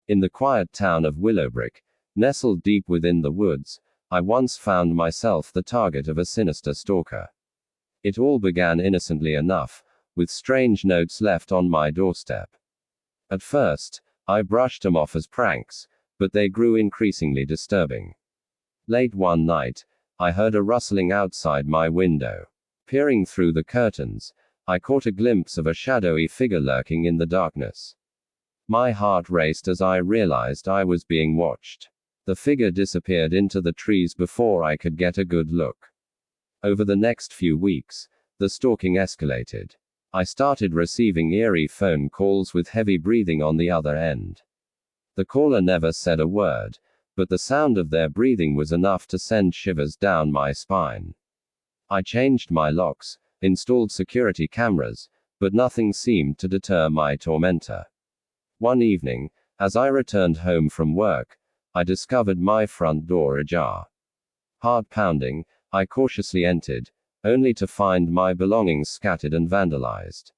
In the quiet town of Willowbrick, nestled deep within the woods, I once found myself the target of a sinister stalker. It all began innocently enough, with strange notes left on my doorstep. At first, I brushed them off as pranks, but they grew increasingly disturbing. Late one night, I heard a rustling outside my window. Peering through the curtains, I caught a glimpse of a shadowy figure lurking in the darkness. My heart raced as I realized I was being watched. The figure disappeared into the trees before I could get a good look. Over the next few weeks, the stalking escalated. I started receiving eerie phone calls with heavy breathing on the other end. The caller never said a word, but the sound of their breathing was enough to send shivers down my spine. I changed my locks, installed security cameras, but nothing seemed to deter my tormentor. One evening, as I returned home from work, I discovered my front door ajar. Heart pounding, I cautiously entered, only to find my belongings scattered and vandalized.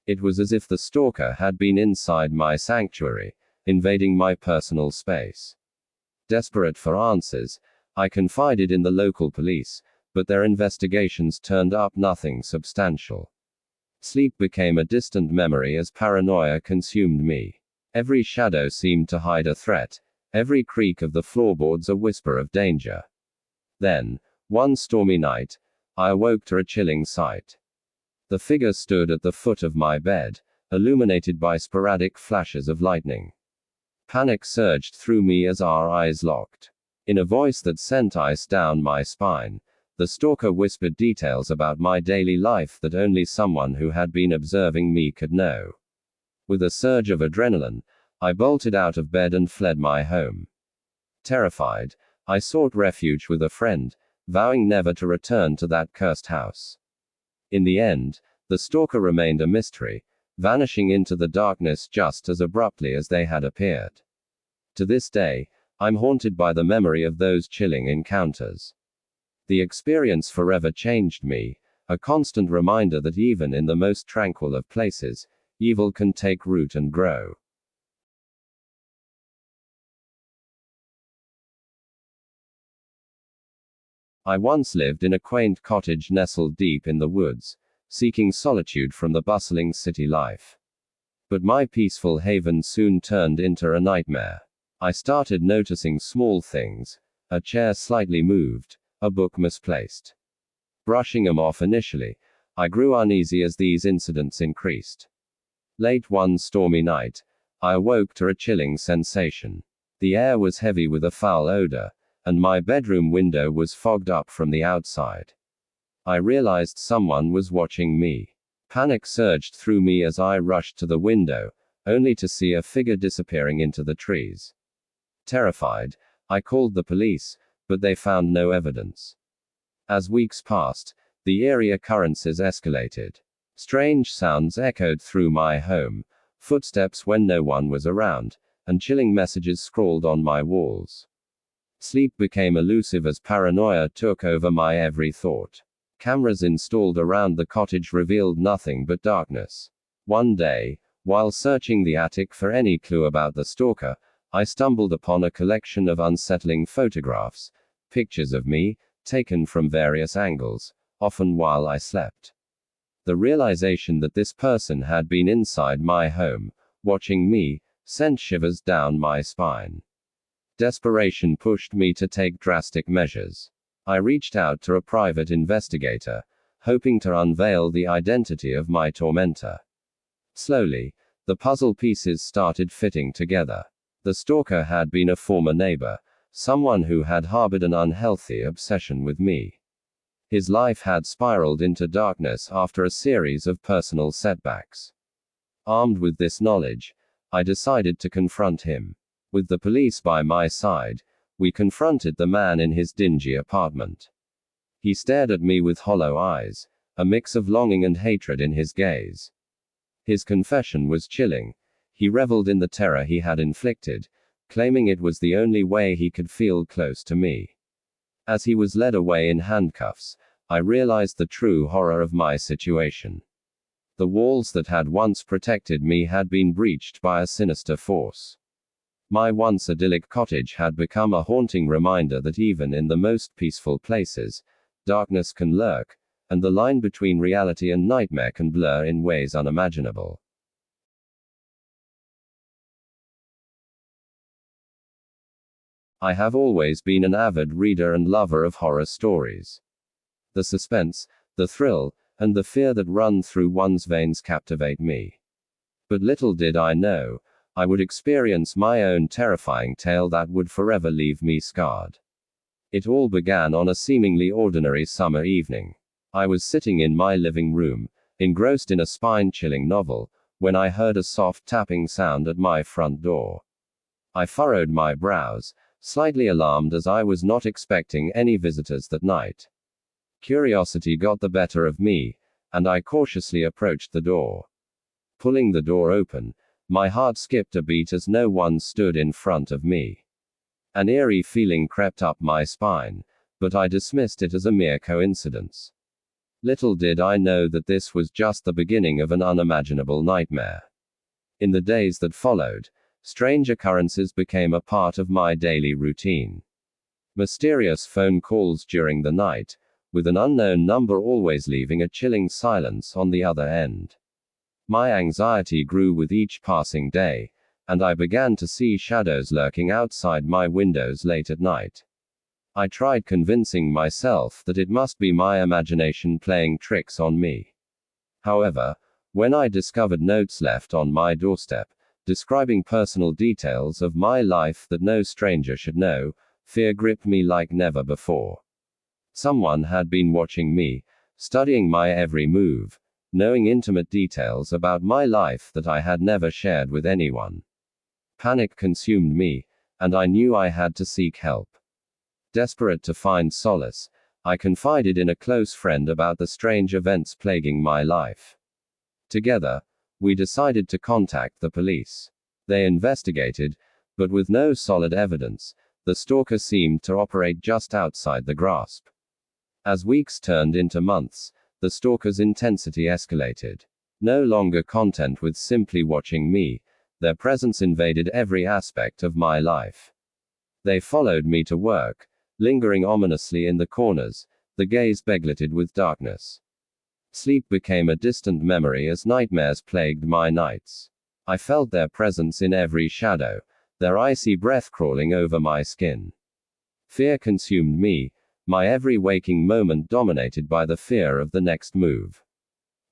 It was as if the stalker had been inside my sanctuary, invading my personal space. Desperate for answers, I confided in the local police, but their investigations turned up nothing substantial. Sleep became a distant memory as paranoia consumed me. Every shadow seemed to hide a threat, every creak of the floorboards a whisper of danger. Then, one stormy night, I awoke to a chilling sight. The figure stood at the foot of my bed, illuminated by sporadic flashes of lightning. Panic surged through me as our eyes locked. In a voice that sent ice down my spine, the stalker whispered details about my daily life that only someone who had been observing me could know. With a surge of adrenaline, I bolted out of bed and fled my home. Terrified, I sought refuge with a friend, vowing never to return to that cursed house. In the end, the stalker remained a mystery, vanishing into the darkness just as abruptly as they had appeared. To this day, I'm haunted by the memory of those chilling encounters. The experience forever changed me, a constant reminder that even in the most tranquil of places, evil can take root and grow. I once lived in a quaint cottage nestled deep in the woods, seeking solitude from the bustling city life. But my peaceful haven soon turned into a nightmare. I started noticing small things: a chair slightly moved, a book misplaced. Brushing them off initially, I grew uneasy as these incidents increased. Late one stormy night, I awoke to a chilling sensation. The air was heavy with a foul odor, and my bedroom window was fogged up from the outside. I realized someone was watching me. Panic surged through me as I rushed to the window, only to see a figure disappearing into the trees. Terrified, I called the police, but they found no evidence. As weeks passed, the eerie occurrences escalated. Strange sounds echoed through my home, footsteps when no one was around, and chilling messages scrawled on my walls. Sleep became elusive as paranoia took over my every thought. Cameras installed around the cottage revealed nothing but darkness. One day, while searching the attic for any clue about the stalker, I stumbled upon a collection of unsettling photographs, pictures of me, taken from various angles, often while I slept. The realization that this person had been inside my home, watching me, sent shivers down my spine. Desperation pushed me to take drastic measures. I reached out to a private investigator, hoping to unveil the identity of my tormentor. Slowly, the puzzle pieces started fitting together. The stalker had been a former neighbor, someone who had harbored an unhealthy obsession with me. His life had spiraled into darkness after a series of personal setbacks. Armed with this knowledge, I decided to confront him. With the police by my side, we confronted the man in his dingy apartment. He stared at me with hollow eyes, a mix of longing and hatred in his gaze. His confession was chilling. He reveled in the terror he had inflicted, claiming it was the only way he could feel close to me. As he was led away in handcuffs, I realized the true horror of my situation. The walls that had once protected me had been breached by a sinister force. My once idyllic cottage had become a haunting reminder that even in the most peaceful places, darkness can lurk, and the line between reality and nightmare can blur in ways unimaginable. I have always been an avid reader and lover of horror stories. The suspense, the thrill, and the fear that run through one's veins captivate me. But little did I know, I would experience my own terrifying tale that would forever leave me scarred. It all began on a seemingly ordinary summer evening. I was sitting in my living room, engrossed in a spine-chilling novel, when I heard a soft tapping sound at my front door. I furrowed my brows, slightly alarmed as I was not expecting any visitors that night. Curiosity got the better of me, and I cautiously approached the door. Pulling the door open, my heart skipped a beat as no one stood in front of me. An eerie feeling crept up my spine, but I dismissed it as a mere coincidence. Little did I know that this was just the beginning of an unimaginable nightmare. In the days that followed, strange occurrences became a part of my daily routine. Mysterious phone calls during the night, with an unknown number always leaving a chilling silence on the other end. My anxiety grew with each passing day, and I began to see shadows lurking outside my windows late at night. I tried convincing myself that it must be my imagination playing tricks on me. However, when I discovered notes left on my doorstep, describing personal details of my life that no stranger should know, fear gripped me like never before. Someone had been watching me, studying my every move, knowing intimate details about my life that I had never shared with anyone. Panic consumed me, and I knew I had to seek help. Desperate to find solace, I confided in a close friend about the strange events plaguing my life. Together, we decided to contact the police. They investigated, but with no solid evidence, the stalker seemed to operate just outside the grasp. As weeks turned into months, the stalker's intensity escalated. No longer content with simply watching me, their presence invaded every aspect of my life. They followed me to work, lingering ominously in the corners, the gaze begletted with darkness. Sleep became a distant memory as nightmares plagued my nights. I felt their presence in every shadow, their icy breath crawling over my skin. Fear consumed me, my every waking moment dominated by the fear of the next move.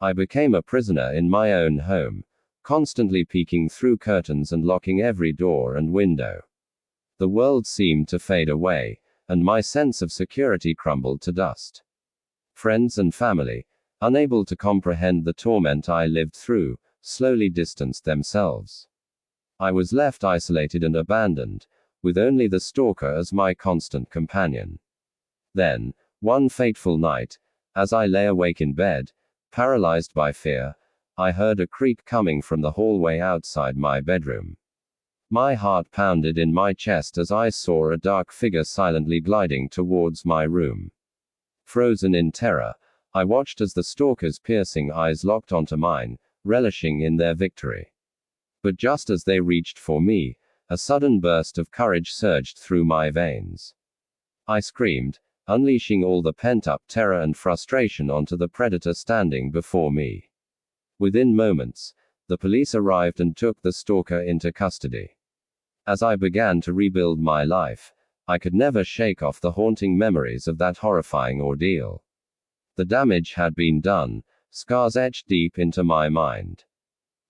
I became a prisoner in my own home, constantly peeking through curtains and locking every door and window. The world seemed to fade away, and my sense of security crumbled to dust. Friends and family, unable to comprehend the torment I lived through, slowly distanced themselves. I was left isolated and abandoned, with only the stalker as my constant companion. Then, one fateful night, as I lay awake in bed, paralyzed by fear, I heard a creak coming from the hallway outside my bedroom. My heart pounded in my chest as I saw a dark figure silently gliding towards my room. Frozen in terror, I watched as the stalker's piercing eyes locked onto mine, relishing in their victory. But just as they reached for me, a sudden burst of courage surged through my veins. I screamed, unleashing all the pent-up terror and frustration onto the predator standing before me. Within moments, the police arrived and took the stalker into custody. As I began to rebuild my life, I could never shake off the haunting memories of that horrifying ordeal. The damage had been done, scars etched deep into my mind.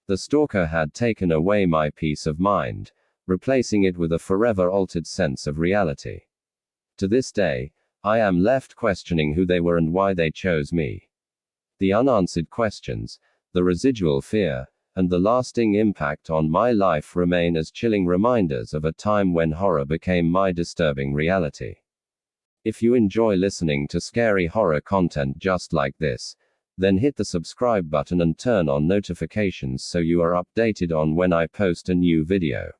The stalker had taken away my peace of mind, replacing it with a forever altered sense of reality. To this day, I am left questioning who they were and why they chose me. The unanswered questions, the residual fear, and the lasting impact on my life remain as chilling reminders of a time when horror became my disturbing reality. If you enjoy listening to scary horror content just like this, then hit the subscribe button and turn on notifications so you are updated on when I post a new video.